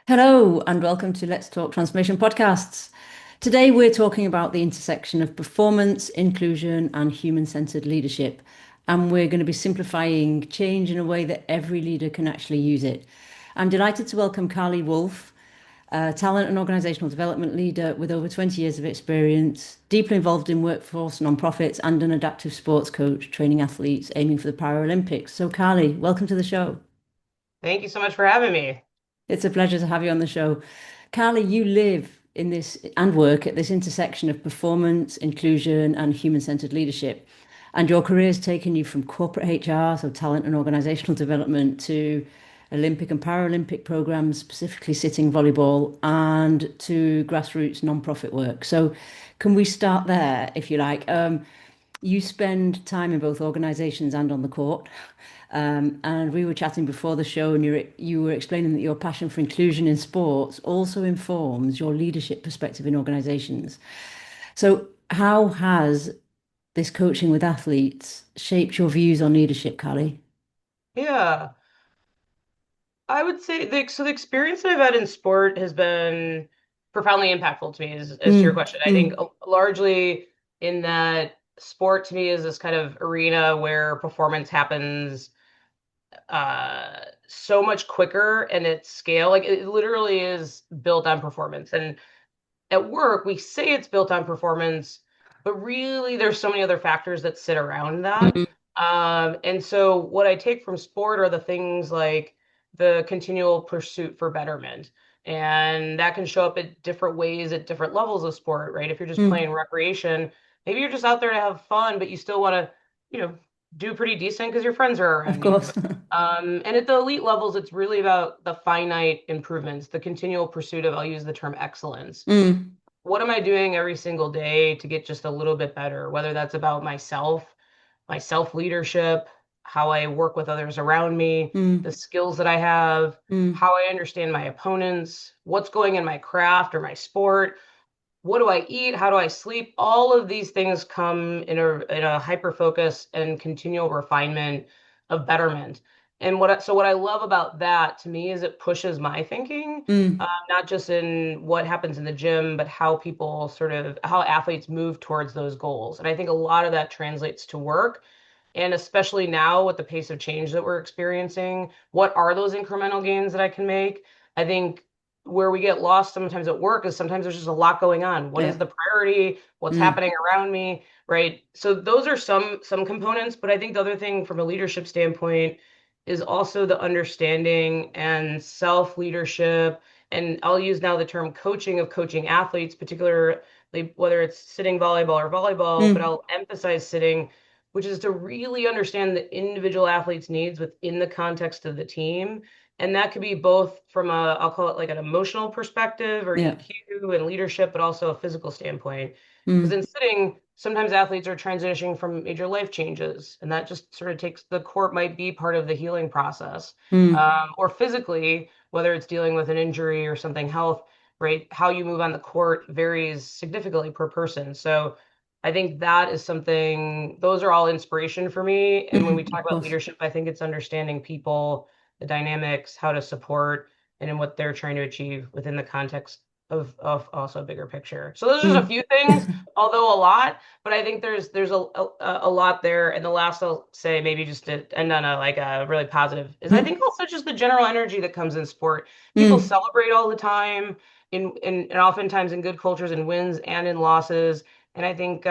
Hello, and welcome to Let's Talk Transformation podcasts. Today, we're talking about the intersection of performance, inclusion, and human-centered leadership. And we're going to be simplifying change in a way that every leader can actually use it. I'm delighted to welcome Carlee Wolfe, a talent and organizational development leader with over 20 years of experience, deeply involved in workforce, nonprofits, and an adaptive sports coach, training athletes aiming for the Paralympics. So, Carlee, welcome to the show. Thank you so much for having me. It's a pleasure to have you on the show. Carlee, you live in this and work at this intersection of performance, inclusion, and human-centered leadership. And your career has taken you from corporate HR, so talent and organizational development, to Olympic and Paralympic programs, specifically sitting volleyball, and to grassroots nonprofit work. So, can we start there, if you like? You spend time in both organizations and on the court. And we were chatting before the show, and you were explaining that your passion for inclusion in sports also informs your leadership perspective in organizations. So, how has this coaching with athletes shaped your views on leadership, Carlee? Yeah, I would say the experience that I've had in sport has been profoundly impactful to me, as to your Mm, question. I think mm, largely in that sport to me is this kind of arena where performance happens so much quicker and at scale. Like it literally is built on performance. And at work, we say it's built on performance, but really there's so many other factors that sit around that. mm, And so what I take from sport are the things like the continual pursuit for betterment. And that can show up at different ways at different levels of sport, right? If you're just mm. playing recreation, maybe you're just out there to have fun, but you still want to, you know, do pretty decent because your friends are Of around you. course. And at the elite levels, it's really about the finite improvements, the continual pursuit of, I'll use the term excellence. Mm, What am I doing every single day to get just a little bit better? Whether that's about myself, my self leadership, how I work with others around me, the mm, skills that I have, mm, how I understand my opponents, what's going in my craft or my sport, what do I eat, how do I sleep? All of these things come in a hyper focus and continual refinement of betterment. And what I love about that to me is it pushes my thinking, mm, not just in what happens in the gym, but how people sort of how athletes move towards those goals. And I think a lot of that translates to work. And especially now with the pace of change that we're experiencing, what are those incremental gains that I can make? I think where we get lost sometimes at work is sometimes there's just a lot going on. What yeah. is the priority? What's Mm, happening around me? Right. So those are some components, but I think the other thing from a leadership standpoint is also the understanding and self-leadership. And I'll use now the term coaching of coaching athletes, particularly whether it's sitting volleyball, but mm, I'll emphasize sitting, which is to really understand the individual athlete's needs within the context of the team. And that could be both from I'll call it like an emotional perspective or yeah. EQ and leadership, but also a physical standpoint. Because Mm, in sitting, sometimes athletes are transitioning from major life changes, and that just sort of takes the court might be part of the healing process. mm, Or physically, whether it's dealing with an injury or something health, right? How you move on the court varies significantly per person. So I think that is something, those are all inspiration for me. And when we mm, talk of about course. leadership, I think it's understanding people, the dynamics, how to support, and in what they're trying to achieve within the context of also a bigger picture. So those are just a Mm, few things, although a lot, but I think there's a lot there. And the last I'll say, maybe just to end on a like a really positive, is I think mm, also just the general energy that comes in sport. People mm. celebrate all the time and oftentimes in good cultures in wins and in losses. And I think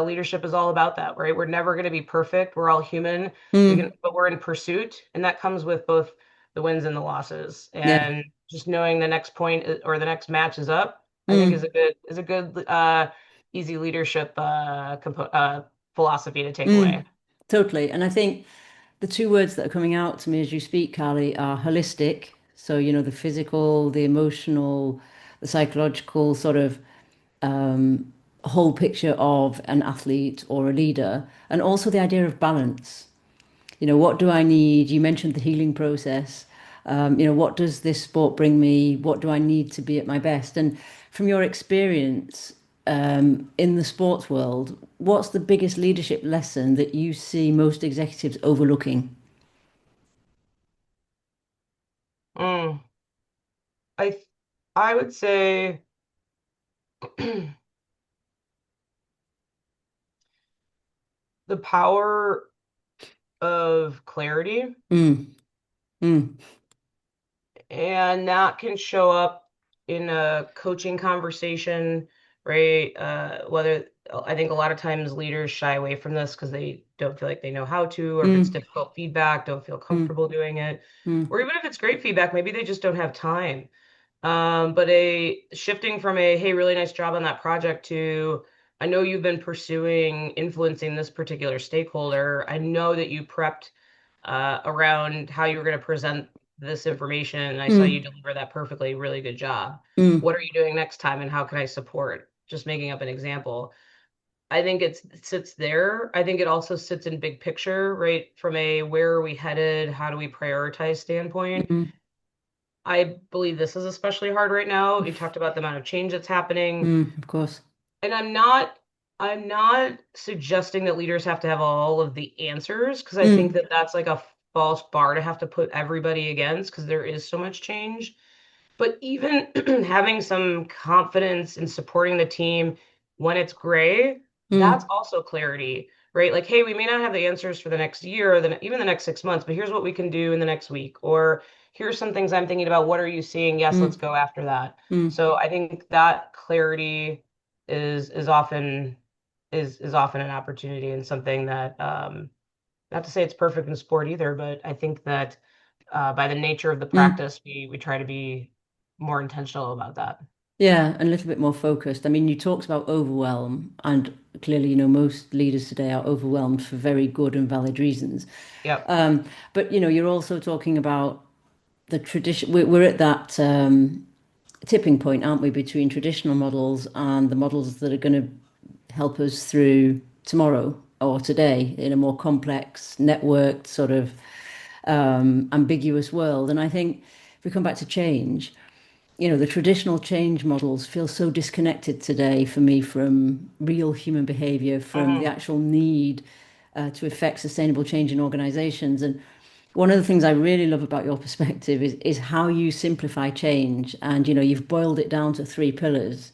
leadership is all about that, right? We're never going to be perfect. We're all human. Mm, But we're in pursuit, and that comes with both the wins and the losses. yeah. And just knowing the next point or the next match is up, I think Mm, is a good easy leadership philosophy to take away. mm, totally. And I think the two words that are coming out to me as you speak, Carly, are holistic. So, the physical, the emotional, the psychological sort of whole picture of an athlete or a leader, and also the idea of balance. What do I need? You mentioned the healing process. What does this sport bring me? What do I need to be at my best? And from your experience in the sports world, what's the biggest leadership lesson that you see most executives overlooking? Mm. I I would say the power of clarity, Mm, mm, and that can show up in a coaching conversation, right? Whether I think a lot of times leaders shy away from this because they don't feel like they know how to, or if it's mm, difficult feedback, don't feel mm, comfortable doing it. mm, Or even if it's great feedback, maybe they just don't have time. But a shifting from a, hey, really nice job on that project to, I know you've been pursuing influencing this particular stakeholder. I know that you prepped around how you were going to present this information, and I saw you mm, deliver that perfectly. Really good job. mm, What are you doing next time, and how can I support? Just making up an example. I think it sits there. I think it also sits in big picture, right? From a where are we headed? How do we prioritize standpoint? mm, I believe this is especially hard right now. You talked about the amount of change that's happening. of course. And I'm not suggesting that leaders have to have all of the answers because I think Mm, that that's like a false bar to have to put everybody against because there is so much change. But even having some confidence in supporting the team when it's gray, that's mm, also clarity, right? Like, hey, we may not have the answers for the next year or even the next 6 months, but here's what we can do in the next week. Or here's some things I'm thinking about. What are you seeing? Yes, let's mm, go after that. mm. So I think that clarity is often is often an opportunity and something that not to say it's perfect in sport either, but I think that by the nature of the Mm. practice, we try to be more intentional about that. Yeah, and a little bit more focused. I mean, you talked about overwhelm, and clearly, most leaders today are overwhelmed for very good and valid reasons. Yep. But you're also talking about the tradition. We're at that tipping point, aren't we, between traditional models and the models that are going to help us through tomorrow or today in a more complex, networked, sort of ambiguous world. And I think if we come back to change, the traditional change models feel so disconnected today for me from real human behavior, from the Hmm. actual need to effect sustainable change in organizations. And one of the things I really love about your perspective is how you simplify change. And, you've boiled it down to three pillars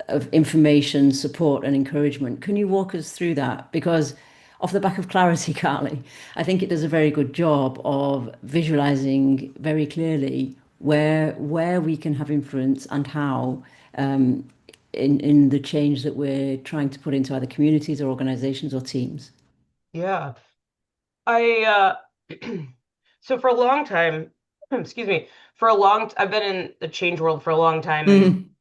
of information, support, and encouragement. Can you walk us through that? Because off the back of clarity, Carly, I think it does a very good job of visualizing very clearly where we can have influence and how in the change that we're trying to put into either communities or organizations or teams. Yeah. I so for a long time, excuse me, I've been in the change world for a long time and Mm,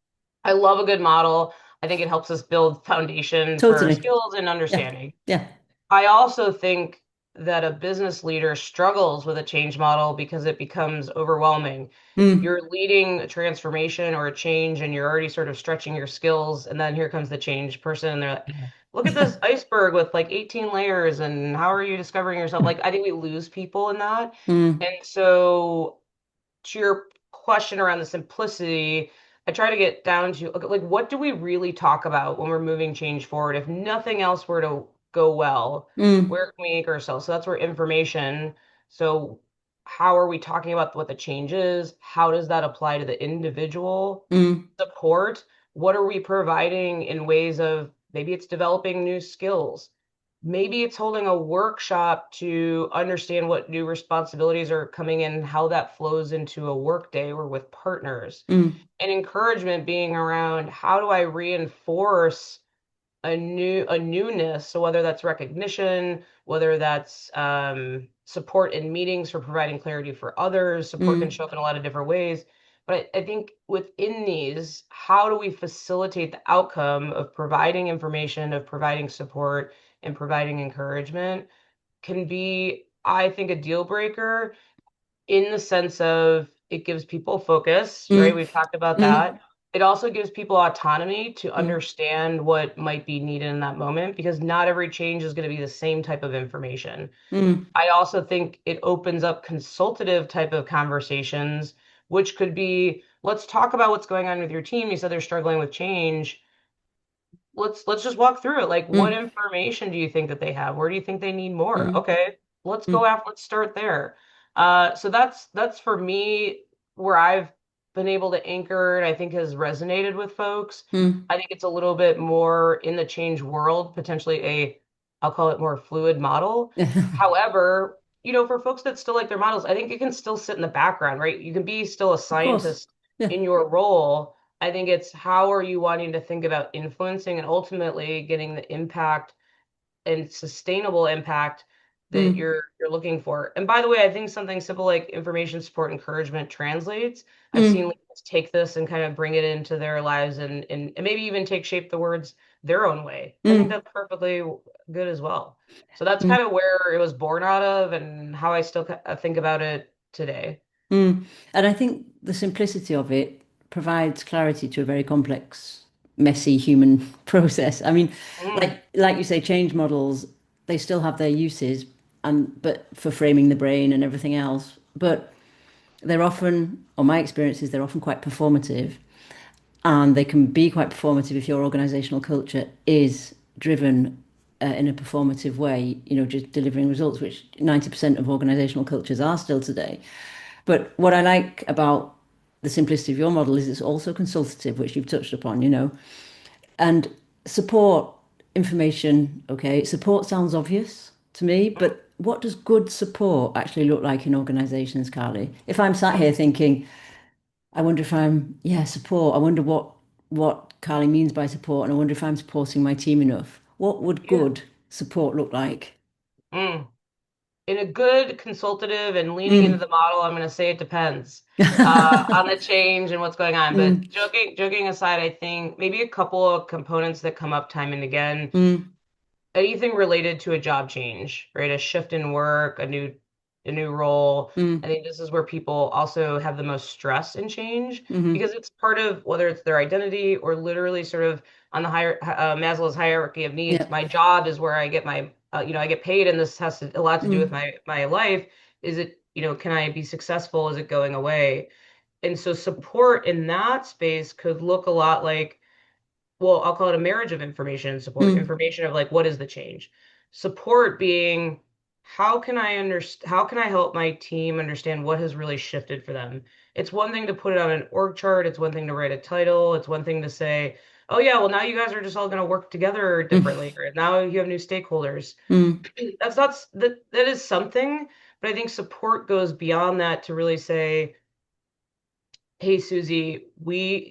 I love a good model. I think it helps us build foundation for totally. skills and Yeah. understanding. Yeah. I also think that a business leader struggles with a change model because it becomes overwhelming. Mm, You're leading a transformation or a change and you're already sort of stretching your skills. And then here comes the change person and they're like, look at this iceberg with like 18 layers and how are you discovering yourself? Like, I think we lose people in that. mm, And so to your question around the simplicity, I try to get down to okay, like what do we really talk about when we're moving change forward? If nothing else were to go well, mm, where can we anchor ourselves? So that's where information. So how are we talking about what the change is? How does that apply to the individual? mm, Support? What are we providing in ways of maybe it's developing new skills? Maybe it's holding a workshop to understand what new responsibilities are coming in, how that flows into a workday or with partners. mm, And encouragement being around how do I reinforce a newness. So whether that's recognition, whether that's support in meetings for providing clarity for others, support can mm, show up in a lot of different ways. But I think within these, how do we facilitate the outcome of providing information, of providing support, and providing encouragement can be, I think, a deal breaker in the sense of it gives people focus, right? mm, We've talked about mm, that. It also gives people autonomy to mm, understand what might be needed in that moment because not every change is going to be the same type of information. mm, I also think it opens up consultative type of conversations, which could be, let's talk about what's going on with your team. You said they're struggling with change. Let's just walk through it. Like, what mm, information do you think that they have? Where do you think they need more? mm, Okay, let's go mm, after, let's start there. So that's for me where I've been able to anchor and I think has resonated with folks. Mm. I think it's a little bit more in the change world, potentially I'll call it more fluid model. However, for folks that still like their models, I think it can still sit in the background, right? You can be still a Of course. scientist Yeah. in your role. I think it's how are you wanting to think about influencing and ultimately getting the impact and sustainable impact that Mm. you're looking for. And by the way, I think something simple like information support encouragement translates. I've seen Mm. leaders take this and kind of bring it into their lives and maybe even take shape the words their own way. I think Mm. that's perfectly good as well. So that's Mm. kind of where it was born out of and how I still think about it today. Mm. And I think the simplicity of it provides clarity to a very complex, messy human process. I mean, Mm, like you say, change models, they still have their uses and but for framing the brain and everything else. But they're often, or my experience is they're often quite performative. And they can be quite performative if your organizational culture is driven in a performative way, just delivering results, which 90% of organizational cultures are still today. But what I like about the simplicity of your model is it's also consultative, which you've touched upon, and support information. Okay, support sounds obvious to me, mm, but what does good support actually look like in organizations, Carly? If I'm sat mm. here thinking, I wonder if yeah, support. I wonder what Carly means by support, and I wonder if I'm supporting my team enough. What would Yeah. good support look like? Mm. In a good consultative and leaning into Mm. the model, I'm going to say it depends on the change and what's going on. But Mm. joking aside, I think maybe a couple of components that come up time and again Mm. anything related to a job change, right? A shift in work, a new role. I Mm. think this is where people also have the most stress in change Mm. because it's part of whether it's their identity or literally sort of on the higher Maslow's hierarchy of needs. Yeah. My job is where I get I get paid, and this has a lot to do with Mm. my life. Is it, can I be successful? Is it going away? And so support in that space could look a lot like well, I'll call it a marriage of information and support. Mm. Information of like, what is the change? Support being, how can I help my team understand what has really shifted for them? It's one thing to put it on an org chart. It's one thing to write a title. It's one thing to say, oh yeah, well now you guys are just all going to work together Mm. differently, or now you have new stakeholders. Mm. That's not that is something, but I think support goes beyond that to really say, hey Susie,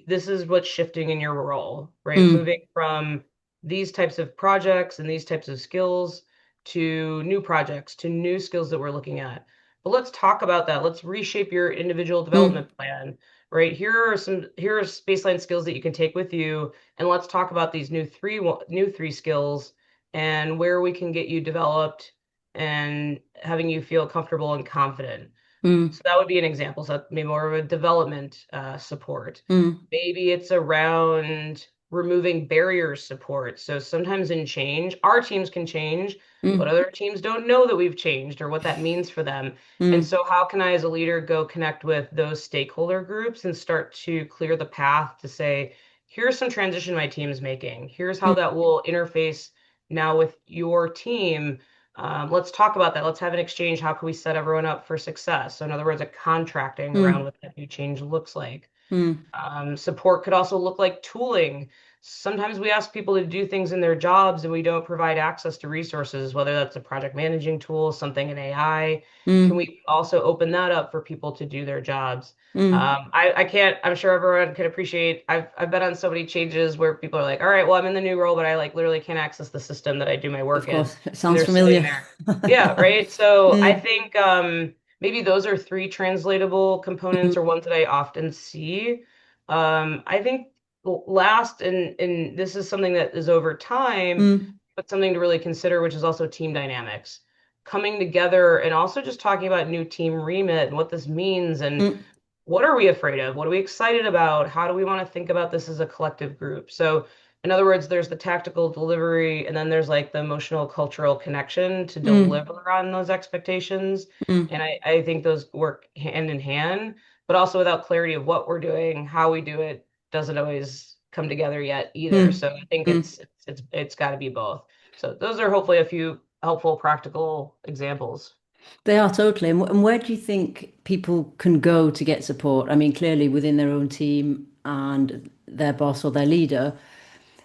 this is what's shifting in your role, right? Mm. Moving from these types of projects and these types of skills to new projects, to new skills that we're looking at. But let's talk about that. Let's reshape your individual Mm. development plan, right? Here are baseline skills that you can take with you, and let's talk about these new three skills and where we can get you developed and having you feel comfortable and confident. Mm. So that would be an example. So maybe more of a development support. Mm. Maybe it's around removing barriers support. So sometimes in change, our teams can change, but Mm. other teams don't know that we've changed or what that means for them. And Mm. so how can I, as a leader, go connect with those stakeholder groups and start to clear the path to say, here's some transition my team's making. Here's how Mm. that will interface now with your team. Let's talk about that. Let's have an exchange. How can we set everyone up for success? So in other words, a contracting around Mm. what that new change looks like. Mm. Support could also look like tooling. Sometimes we ask people to do things in their jobs and we don't provide access to resources, whether that's a project managing tool, something in AI. Can Mm. we also open that up for people to do their jobs? Mm. I can't, I'm sure everyone can appreciate, I've been on so many changes where people are like, all right, well, I'm in the new role, but I like literally can't access the system that I do my Of work in. course, it And sounds they're sitting familiar. there. Yeah, right. So I Mm. think maybe those are three translatable components Mm. or ones that I often see. I think last, and this is something that is over time, Mm. but something to really consider, which is also team dynamics. Coming together and also just talking about new team remit and what this means and Mm. what are we afraid of? What are we excited about? How do we want to think about this as a collective group? So, in other words, there's the tactical delivery, and then there's like the emotional, cultural connection to Mm. deliver on those expectations. Mm. And I think those work hand in hand, but also without clarity of what we're doing, how we do it doesn't always come together yet either. Mm. So I think Mm. it's got to be both. So those are hopefully a few helpful practical examples. They are totally. And where do you think people can go to get support? I mean, clearly within their own team and their boss or their leader,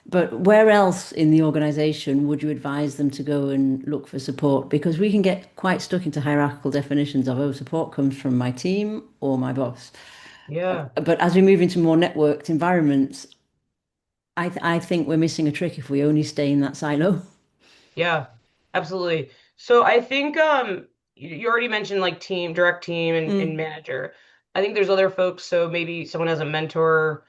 but where else in the organization would you advise them to go and look for support? Because we can get quite stuck into hierarchical definitions of, oh, support comes from my team or my boss. Yeah. But as we move into more networked environments, I think we're missing a trick if we only stay in that silo. Yeah, absolutely. So I think you already mentioned like team, direct team and Mm, manager. I think there's other folks, so maybe someone has a mentor,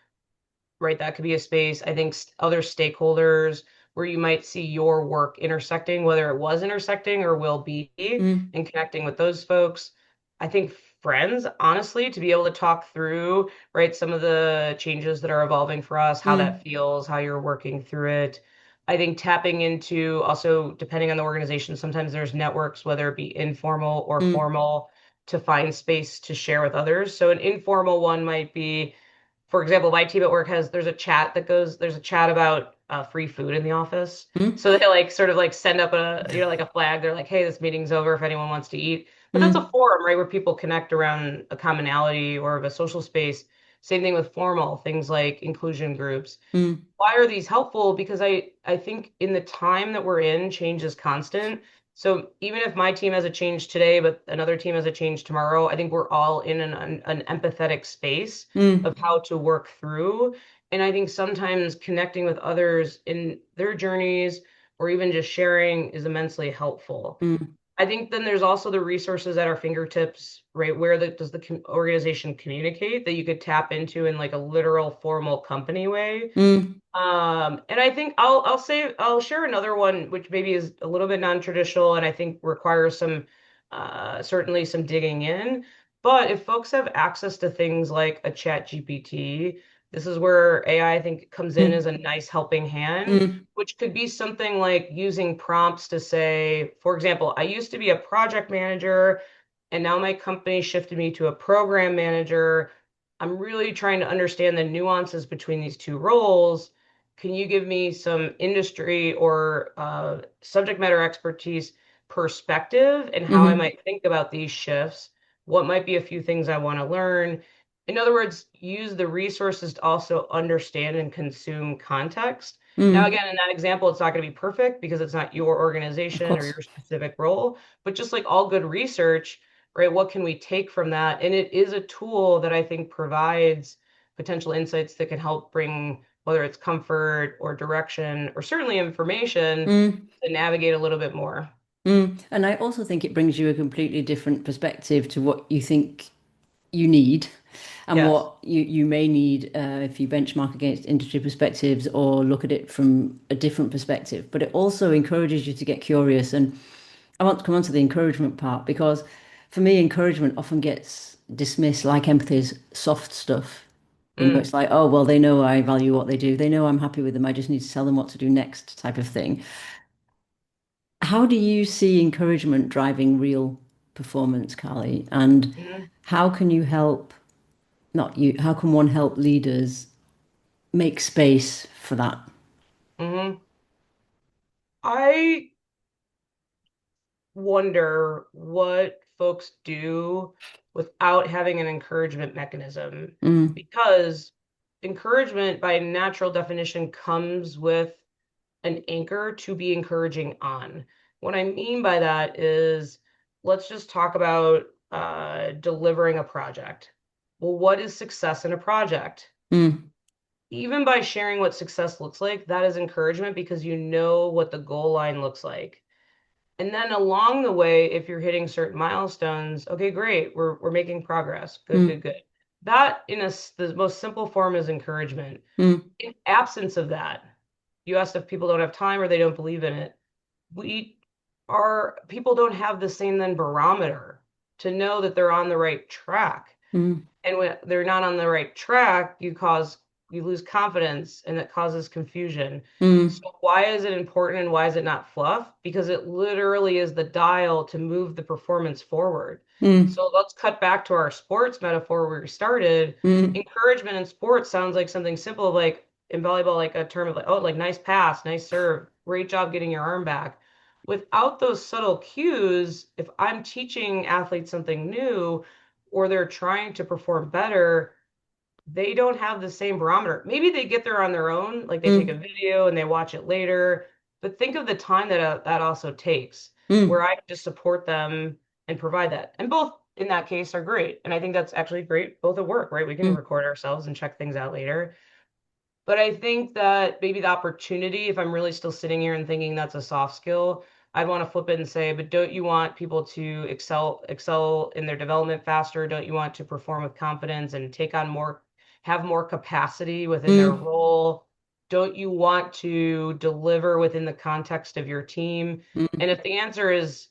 right? That could be a space. I think other stakeholders where you might see your work intersecting, whether it was intersecting or will be, mm, and connecting with those folks. I think friends, honestly, to be able to talk through, right, some of the changes that are evolving for us, how that mm, feels, how you're working through it. I think tapping into also, depending on the organization, sometimes there's networks, whether it be informal or mm, formal, to find space to share with others. So an informal one might be, for example, my team at work there's a chat about free food in the office. mm, So they like sort of like send up like a flag. They're like, hey, this meeting's over if anyone wants to eat. But that's a mm, forum, right, where people connect around a commonality or of a social space. Same thing with formal things like inclusion groups. mm, Why are these helpful? Because I think in the time that we're in, change is constant. So even if my team has a change today, but another team has a change tomorrow, I think we're all in an empathetic space mm, of how to work through. And I think sometimes connecting with others in their journeys or even just sharing is immensely helpful. mm, I think then there's also the resources at our fingertips, right? Where does the organization communicate that you could tap into in like a literal formal company way? mm, And I think I'll share another one which maybe is a little bit non-traditional and I think requires some certainly some digging in. But if folks have access to things like a chat GPT, this is where AI I think comes in as mm, a nice helping hand, mm, which could be something like using prompts to say, for example, I used to be a project manager and now my company shifted me to a program manager. I'm really trying to understand the nuances between these two roles. Can you give me some industry or subject matter expertise perspective and how I mm, might think about these shifts? What might be a few things I want to learn? In other words, use the resources to also understand and consume context. Now, mm. again, in that example, it's not going to be perfect because it's not your Of organization or course. your specific role, but just like all good research, right? What can we take from that? And it is a tool that I think provides potential insights that can help bring, whether it's comfort or direction or certainly information Mm, to navigate a little bit more. mm. And I also think it brings you a completely different perspective to what you think you need and Yes. what you may need if you benchmark against industry perspectives or look at it from a different perspective. But it also encourages you to get curious. And I want to come on to the encouragement part because for me, encouragement often gets dismissed like empathy is soft stuff. Mm, It's like, oh, well, they know I value what they do. They know I'm happy with them. I just need to tell them what to do next, type of thing. How do you see encouragement driving real performance, Carly? And mhm, how can you help, not you, how can one help leaders make space for that? mhm. I wonder what folks do without having an encouragement mechanism Mm, because encouragement by natural definition comes with an anchor to be encouraging on. What I mean by that is let's just talk about delivering a project. Well, what is success in a project? mm, Even by sharing what success looks like, that is encouragement because you know what the goal line looks like. And then along the way, if you're hitting certain milestones, okay, great, we're making progress. Good, good, mm, good. That the most simple form is encouragement. mm, In absence of that, you asked if people don't have time or they don't believe in it. We people don't have the same then barometer to know that they're on the right track. mm, And when they're not on the right track, you lose confidence and it causes confusion. mm, So why is it important and why is it not fluff? Because it literally is the dial to move the performance forward. mm, So let's cut back to our sports metaphor where we started. mm, Encouragement in sports sounds like something simple, like in volleyball, like a term of like, oh, like nice pass, nice serve, great job getting your arm back. without those subtle cues, if I'm teaching athletes something new or they're trying to perform better, they don't have the same barometer. Maybe they get there on their own, like they take a Mm, video and they watch it later. But think of the time that that also takes, where mm, I can just support them and provide that. And both in that case are great. And I think that's actually great, both at work, right? We can mm, record ourselves and check things out later. But I think that maybe the opportunity, if I'm really still sitting here and thinking that's a soft skill, I'd want to flip it and say, but don't you want people to excel in their development faster? Don't you want to perform with confidence and take on more, have more capacity within their mm, role? Don't you want to deliver within the context of your team? mm, And if the answer is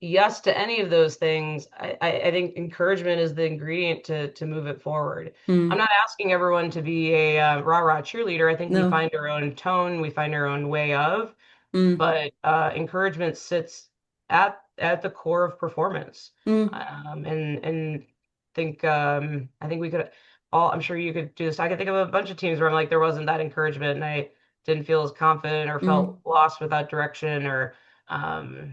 yes to any of those things, I think encouragement is the ingredient to move it forward. I'm mm. not asking everyone to be a rah-rah cheerleader. I think we No. find our own tone, we find our own way of, Mm, but encouragement sits at the core of performance. mm, And I think we could all, I'm sure you could do this. I could think of a bunch of teams where I'm like there wasn't that encouragement and I didn't feel as confident or felt mm, lost without direction or um,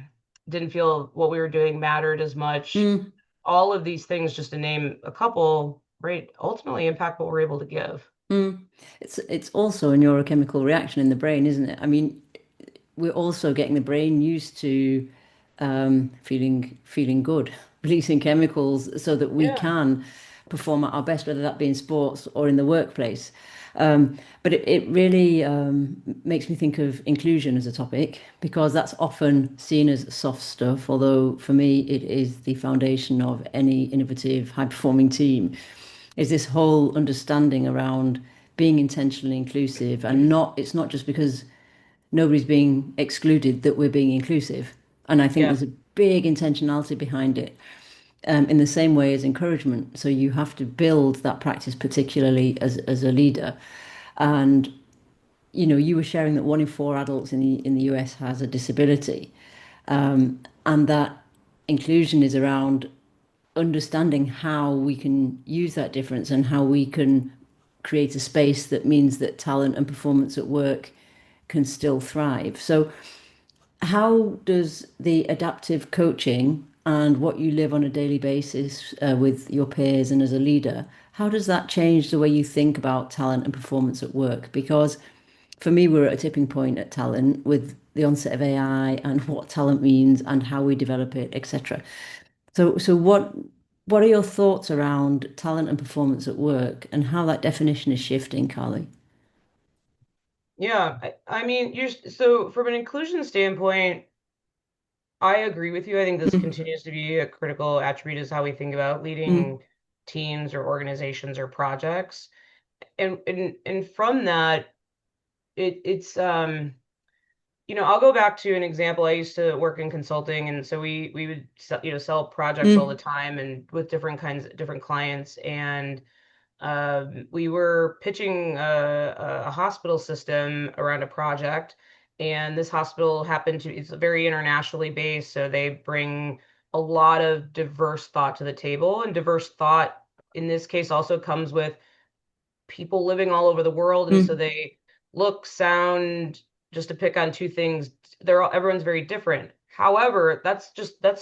didn't feel what we were doing mattered as much. mm, All of these things, just to name a couple, right, ultimately impact what we're able to give. mm. It's also a neurochemical reaction in the brain, isn't it? I mean, we're also getting the brain used to feeling good, releasing chemicals so that we Yeah. can perform at our best, whether that be in sports or in the workplace. But it really makes me think of inclusion as a topic because that's often seen as soft stuff, although for me it is the foundation of any innovative, high-performing team. Is this whole understanding around being intentionally inclusive and not it's not just because nobody's being excluded that we're being inclusive. And I think Yeah. there's a big intentionality behind it, in the same way as encouragement. So you have to build that practice, particularly as a leader. And you were sharing that 1 in 4 adults in the US has a disability, and that inclusion is around understanding how we can use that difference and how we can create a space that means that talent and performance at work can still thrive. So how does the adaptive coaching and what you live on a daily basis with your peers and as a leader, how does that change the way you think about talent and performance at work? Because for me, we're at a tipping point at talent with the onset of AI and what talent means and how we develop it, etc. So what are your thoughts around talent and performance at work and how that definition is shifting, Carly? Yeah. I mean, so from an inclusion standpoint, I agree with you. I think this Mm, continues to be a critical attribute is how we think about mm, leading teams or organizations or projects. And from that, it's I'll go back to an example. I used to work in consulting, and so we would sell projects all the mm, time and with different clients. And we were pitching a hospital system around a project, and this hospital happened to, it's very internationally based, so they bring a lot of diverse thought to the table, and diverse thought in this case also comes with people living all over the world, and so mm, they look, sound, just to pick on two things, they're all, everyone's very different. However, that's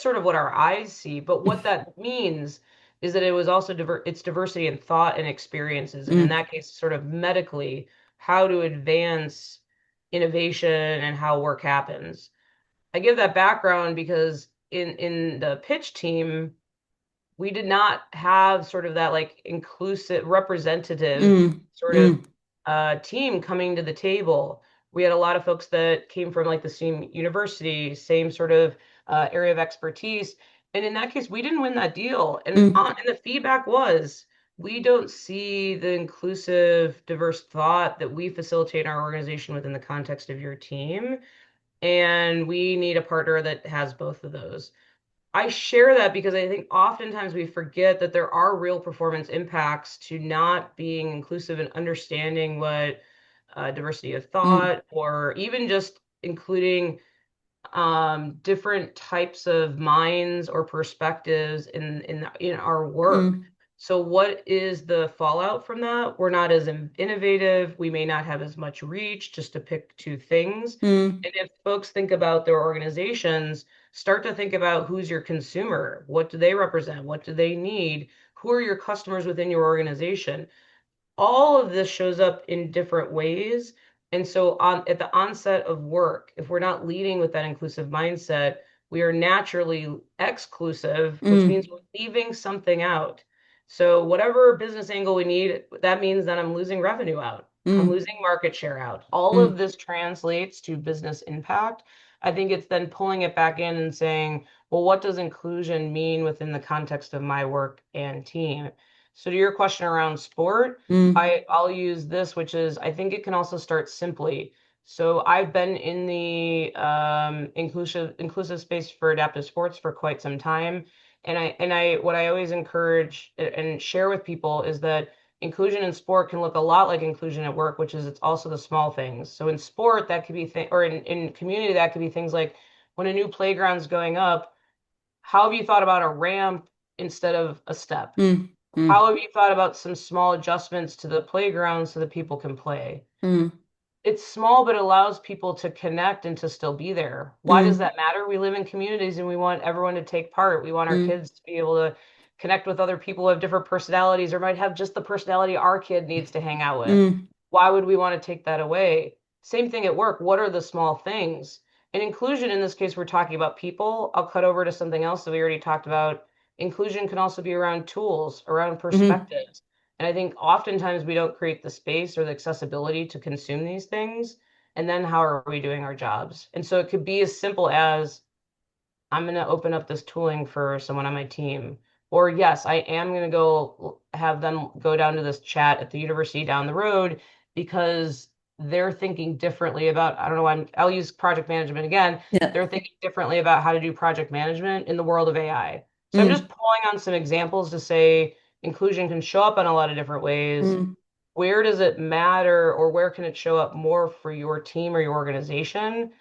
sort of what our eyes see, but what that means is that it was also it's diversity in thought and experiences, and in mm, that case, sort of medically, how to advance innovation and how work happens. I give that background because in the pitch team, we did not have sort of that like inclusive representative mm, sort of mm, team coming to the table. We had a lot of folks that came from like the same university, same sort of area of expertise. And in that case, we didn't win that deal. And the feedback was, we don't see the inclusive, diverse thought that we facilitate in our organization within the context of your team. And we need a partner that has both of those. I share that because I think oftentimes we forget that there are real performance impacts to not being inclusive and understanding what diversity of mm, thought or even just including different types of minds or perspectives in our work. mm, So what is the fallout from that? We're not as innovative. We may not have as much reach, just to pick two things. Mm, And if folks think about their organizations, start to think about who's your consumer. What do they represent? What do they need? Who are your customers within your organization? All of this shows up in different ways. And so on at the onset of work, if we're not leading with that inclusive mindset, we are naturally exclusive, which mm, means we're leaving something out. So whatever business angle we need, that means that I'm losing revenue out. I'm mm, losing market share out. All of mm, this translates to business impact. I think it's then pulling it back in and saying, well, what does inclusion mean within the context of my work and team? So to your question around sport, mm, I'll use this, which is I think it can also start simply. So I've been in the inclusive space for adaptive sports for quite some time, and I what I always encourage and share with people is that inclusion in sport can look a lot like inclusion at work, which is it's also the small things. So in sport, that could be or in community, that could be things like when a new playground's going up, how have you thought about a ramp instead of a step? mm, How mm, have you thought about some small adjustments to the playground so that people can play? mm, It's small, but it allows people to connect and to still be there. Why does mm, that matter? We live in communities and we want everyone to take part. We want our mm, kids to be able to connect with other people who have different personalities or might have just the personality our kid needs to hang out with. mm, Why would we want to take that away? Same thing at work. What are the small things? And inclusion in this case, we're talking about people. I'll cut over to something else that we already talked about. Inclusion can also be around tools, around mm, perspectives. And I think oftentimes we don't create the space or the accessibility to consume these things. And then how are we doing our jobs? And so it could be as simple as I'm going to open up this tooling for someone on my team. Or yes, I am going to go have them go down to this chat at the university down the road because they're thinking differently about, I don't know, I'll use project management again. yeah, They're thinking differently about how to do project management in the world of AI. So I'm just mm, pulling on some examples to say inclusion can show up in a lot of different ways. mm, Where does it matter or where can it show up more for your team or your organization?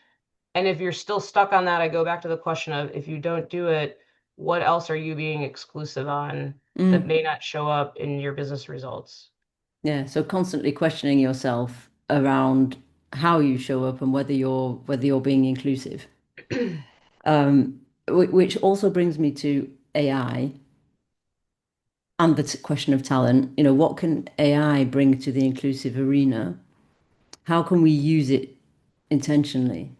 And if you're still stuck on that, I go back to the question of if you don't do it, what else are you being exclusive on that mm. may not show up in your business results? Yeah, so constantly questioning yourself around how you show up and whether you're being inclusive. Which also brings me to AI and the question of talent. You know, what can AI bring to the inclusive arena? How can we use it intentionally?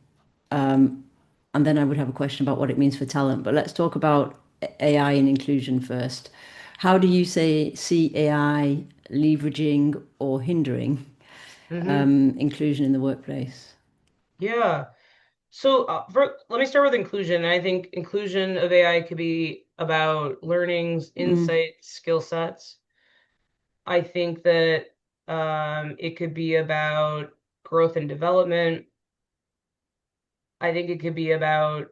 And then I would have a question about what it means for talent. But let's talk about AI and inclusion first. How do you see AI leveraging or hindering Hmm. inclusion in the workplace? Yeah. So let me start with inclusion. I think inclusion of AI could be about learnings, Mm, insights, skill sets. I think that it could be about growth and development. I think it could be about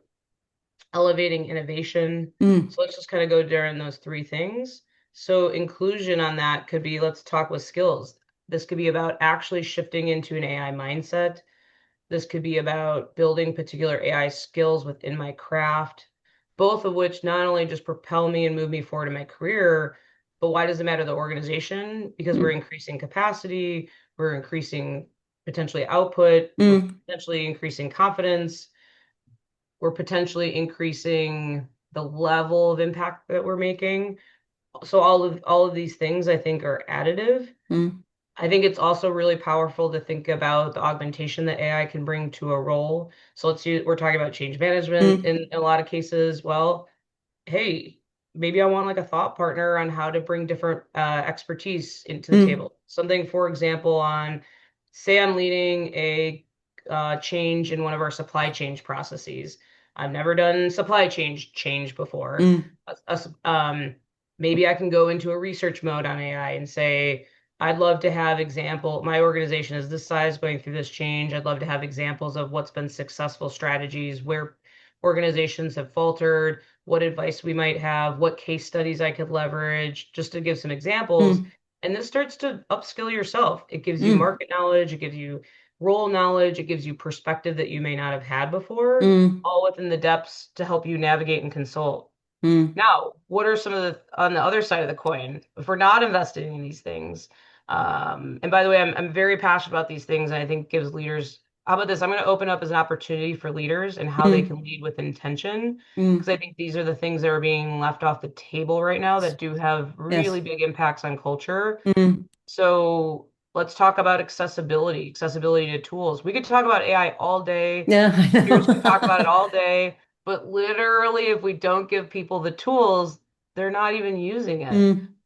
elevating innovation. mm, So let's just kind of go during those three things. So inclusion on that could be let's talk with skills. This could be about actually shifting into an AI mindset. This could be about building particular AI skills within my craft, both of which not only just propel me and move me forward in my career, but why does it matter the organization? Because we're mm, increasing capacity, we're increasing potentially output, we're mm, potentially increasing confidence, we're potentially increasing the level of impact that we're making. So all of these things I think are additive. mm, I think it's also really powerful to think about the augmentation that AI can bring to a role. So we're talking about change management mm, in a lot of cases. Well, hey, maybe I want like a thought partner on how to bring different expertise into the mm, table. Something, for example, on say I'm leading a change in one of our supply chain processes. I've never done supply change before. mm, Maybe I can go into a research mode on AI and say, I'd love to have my organization is this size going through this change. I'd love to have examples of what's been successful strategies, where organizations have faltered, what advice we might have, what case studies I could leverage, just to give some examples. mm, And this starts to upskill yourself. It gives you mm, market knowledge, it gives you role knowledge, it gives you perspective that you may not have had before, mm, all within the depths to help you navigate and consult. mm, Now, what are some of the on the other side of the coin? If we're not investing in these things, and by the way, I'm very passionate about these things, and I think gives leaders. How about this? I'm going to open up as an opportunity for leaders and how they mm, can lead with intention, because mm. I think these are the things that are being left off the table right now that do have Yes. really big impacts on culture. Mm. So let's talk about accessibility to tools. We could talk about AI all day. Yeah, I Leaders could talk about it know. all day, but literally, if we don't give people the tools, they're not even using it. Mm,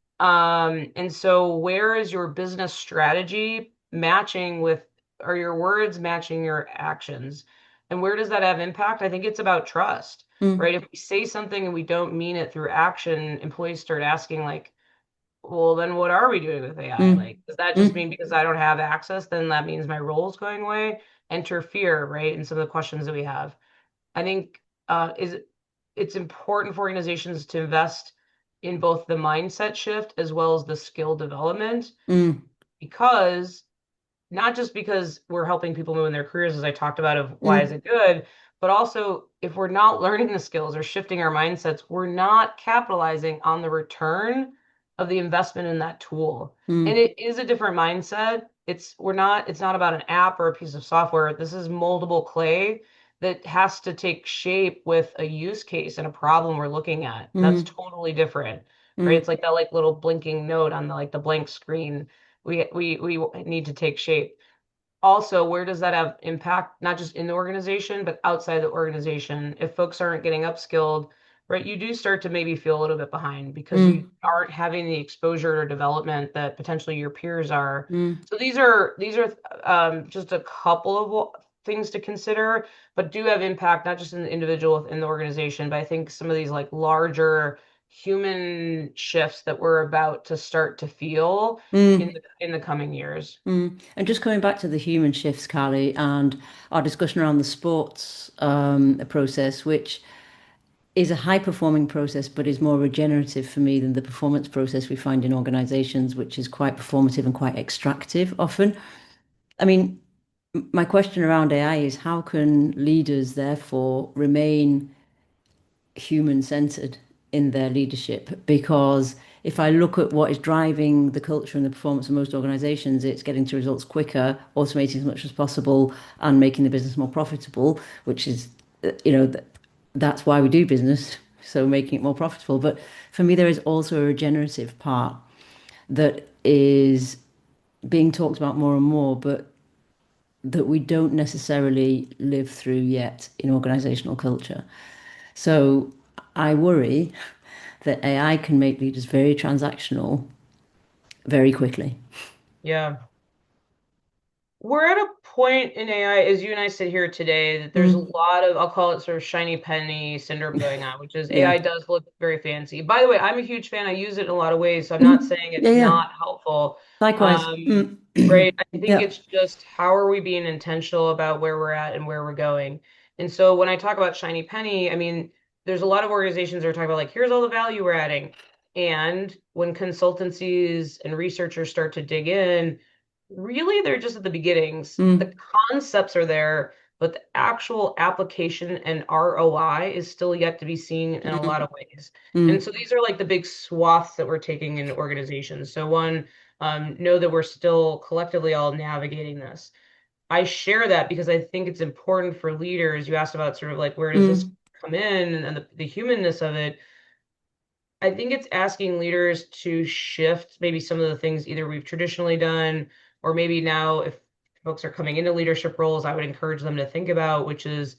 And so where is your business strategy matching with, are your words matching your actions? And where does that have impact? I think it's about trust, mm, right? If we say something and we don't mean it through action, employees start asking like, well, then what are we doing with AI? mm, Like, does that just mm, mean because I don't have access, then that means my role is going away? Enter fear, right? And some of the questions that we have. I think is it's important for organizations to invest in both the mindset shift as well as the skill development mm, because not just because we're helping people move in their careers, as I talked about, of why is mm, it good, but also if we're not learning the skills or shifting our mindsets, we're not capitalizing on the return of the investment in that tool. And mm, it is a different mindset. It's not about an app or a piece of software. This is moldable clay that has to take shape with a use case and a problem we're looking at. That's mm, totally different, right? mm, It's like that like little blinking note on the like the blank screen we need to take shape. Also, where does that have impact, not just in the organization, but outside the organization? If folks aren't getting upskilled, right, you do start to maybe feel a little bit behind because you mm, aren't having the exposure or development that potentially your peers are. mm, So these are just a couple of things to consider, but do have impact not just in the individual within the organization, but I think some of these like larger human shifts that we're about to start to feel mm, in the coming years. mm. And just coming back to the human shifts, Carly, and our discussion around the sports process, which is a high performing process, but is more regenerative for me than the performance process we find in organizations, which is quite performative and quite extractive often. I mean, my question around AI is how can leaders therefore remain human centered in their leadership? Because if I look at what is driving the culture and the performance of most organizations, it's getting to results quicker, automating as much as possible, and making the business more profitable, which is, you know, that's why we do business. So making it more profitable. But for me, there is also a regenerative part that is being talked about more and more, but that we don't necessarily live through yet in organizational culture. So I worry that AI can make leaders very transactional very quickly. Yeah. We're at a point in AI, as you and I sit here today, that there's a Mm. lot of, I'll call it sort of shiny penny syndrome going on, which is Yeah. AI does look very fancy. By the way, I'm a huge fan. I use it in a lot of ways, so I'm not Mhm. saying Yeah, it's yeah. not helpful. Likewise. Um, Mm. right? I think Yeah. it's just how are we being intentional about where we're at and where we're going. And so when I talk about shiny penny, I mean, there's a lot of organizations that are talking about like, here's all the value we're adding. And when consultancies and researchers start to dig in, really they're just at the beginnings. The Mm. concepts are there, but the actual application and ROI is still yet to be seen in a lot Mm. of ways. And Mm. so these are like the big swaths that we're taking in organizations. So one, know that we're still collectively all navigating this. I share that because I think it's important for leaders. You asked about sort of like where does this Mm. come in and the humanness of it. I think it's asking leaders to shift maybe some of the things either we've traditionally done, or maybe now if folks are coming into leadership roles, I would encourage them to think about, which is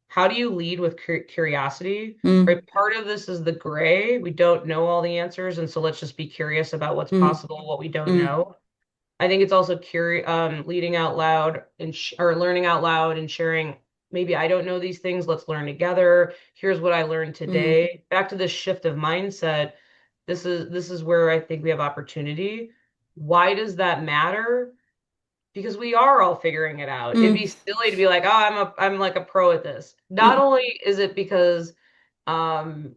how do you lead with curiosity? Mm. Right? Part of this is the gray. We don't know all the answers, and so let's just be curious about what's Mm. possible, what we don't Mm. know. I think it's also leading out loud and or learning out loud and sharing. Maybe I don't know these things. Let's learn together. Here's what I learned Mm. today. Back to this shift of mindset. This is where I think we have opportunity. Why does that matter? Because we are all figuring it out. It'd be Mm. silly to be like, oh, I'm like a pro at this. Not Mm. only is it because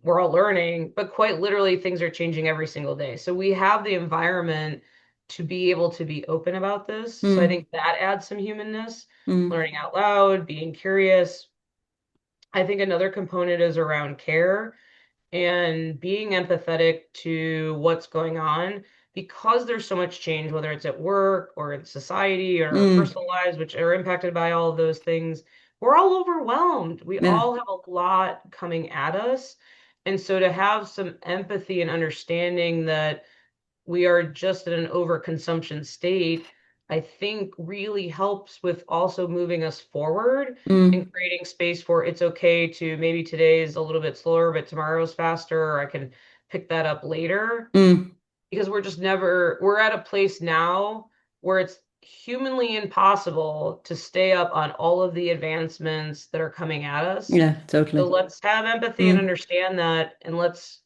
we're all learning, but quite literally things are changing every single day. So we have the environment to be able to be open about this. So I Mm. think that adds some humanness, Mm. learning out loud, being curious. I think another component is around care. and being empathetic to what's going on because there's so much change, whether it's at work or in society or our Mm, personal lives, which are impacted by all of those things. We're all overwhelmed. We yeah. all have a lot coming at us. And so to have some empathy and understanding that we are just in an overconsumption state, I think really helps with also moving us forward Mm, and creating space for it's okay to maybe today's a little bit slower, but tomorrow's faster, or I can pick that up later. mm. Because we're at a place now where it's humanly impossible to stay up on all of the advancements that are coming at us. Yeah, So totally. let's have empathy and Mm, understand that, and let's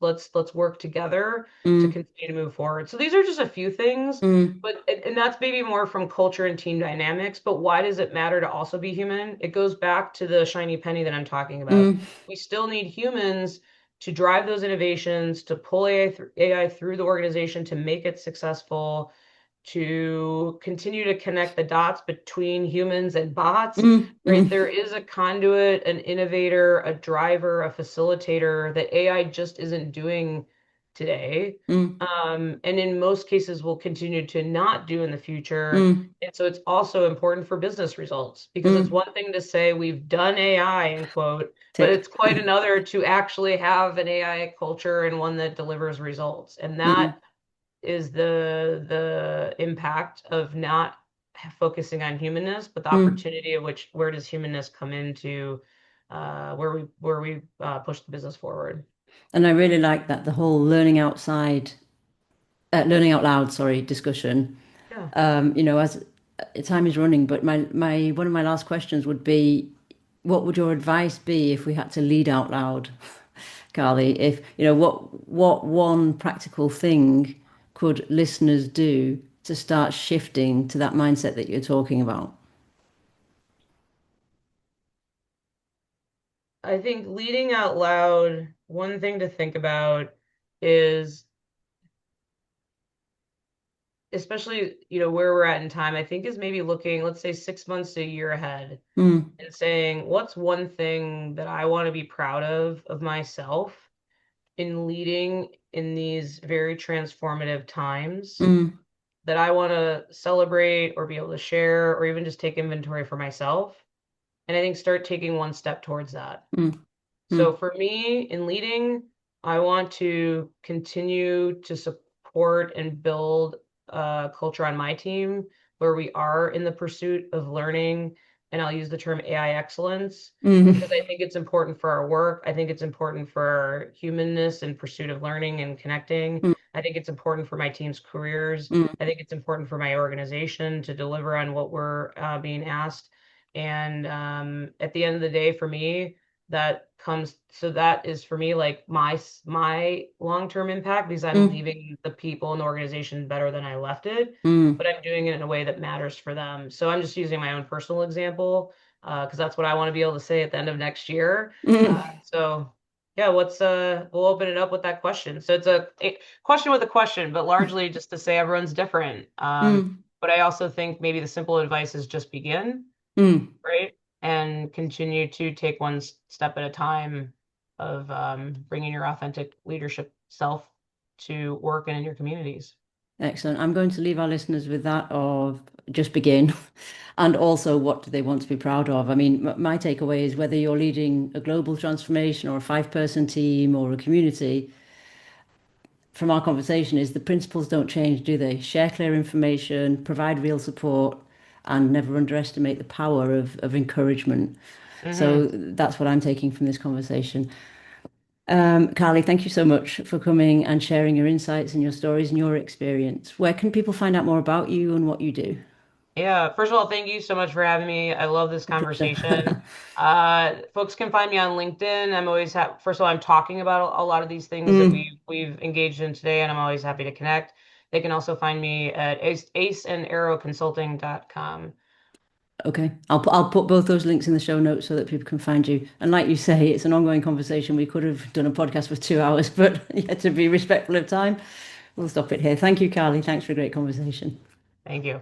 work together to mm, continue to move forward. So these are just a few things, mm, but and that's maybe more from culture and team dynamics. But why does it matter to also be human? It goes back to the shiny penny that I'm talking about. mm, We still need humans to drive those innovations, to pull AI through the organization to make it successful, to continue to connect the dots between humans and bots, mm, right? mm, There is a conduit, an innovator, a driver, a facilitator that AI just isn't doing today. mm, And in most cases will continue to not do in the future. mm, And so it's also important for business results because it's mm. one thing to say we've done AI, end quote, but Tick. it's quite another to actually have an AI culture and one that delivers results. And Mm, that is the impact of not focusing on humanness, but the mm. opportunity of which where does humanness come into where we push the business forward. And I really like that the whole learning out loud, sorry, discussion. Yeah. As time is running, but my one of my last questions would be, what would your advice be if we had to lead out loud, Carly? If what one practical thing could listeners do to start shifting to that mindset that you're talking about? I think leading out loud, one thing to think about is especially, where we're at in time, I think is maybe looking, let's say 6 months to a year ahead Mm, and saying, what's one thing that I want to be proud of myself in leading in these very transformative times mm, that I want to celebrate or be able to share or even just take inventory for myself. And I think start taking one step towards that. mm, So for me in leading, I want to continue to support and build a culture on my team where we are in the pursuit of learning, and I'll use the term AI excellence mm, because I think it's important for our work. I think it's important for our humanness and pursuit of learning and connecting. mm, I think it's important for my team's careers. mm, I think it's important for my organization to deliver on what we're being asked. And at the end of the day, for me, that is for me like my long-term impact because I'm mm, leaving the people and the organization better than I left it, mm, but I'm doing it in a way that matters for them. So I'm just using my own personal example because that's what I want to be able to say at the end of next year. mm, So yeah, we'll open it up with that question. So it's a question with a question, but largely just to say everyone's different. mm, But I also think maybe the simple advice is just begin, mm. right? And continue to take one step at a time of bringing your authentic leadership self to work and in your communities. Excellent. I'm going to leave our listeners with that of just begin. And also, what do they want to be proud of? I mean, my takeaway is whether you're leading a global transformation or a five-person team or a community, from our conversation, is the principles don't change, do they? Share clear information, provide real support, and never underestimate the power of encouragement. So Hmm. that's what I'm taking from this conversation. Carly, thank you so much for coming and sharing your insights and your stories and your experience. Where can people find out more about you and what you do? Yeah, first of all, thank you so much for having me. I love this A pleasure. conversation. Folks can find me on LinkedIn. First of all, I'm talking about a lot of these things that Mm, we've engaged in today, and I'm always happy to connect. They can also find me at aceandarrowconsulting.com. okay, I'll put both those links in the show notes so that people can find you. And like you say, it's an ongoing conversation. We could have done a podcast for 2 hours, but yeah, to be respectful of time, we'll stop it here. Thank you, Carly. Thanks for a great conversation. Thank you.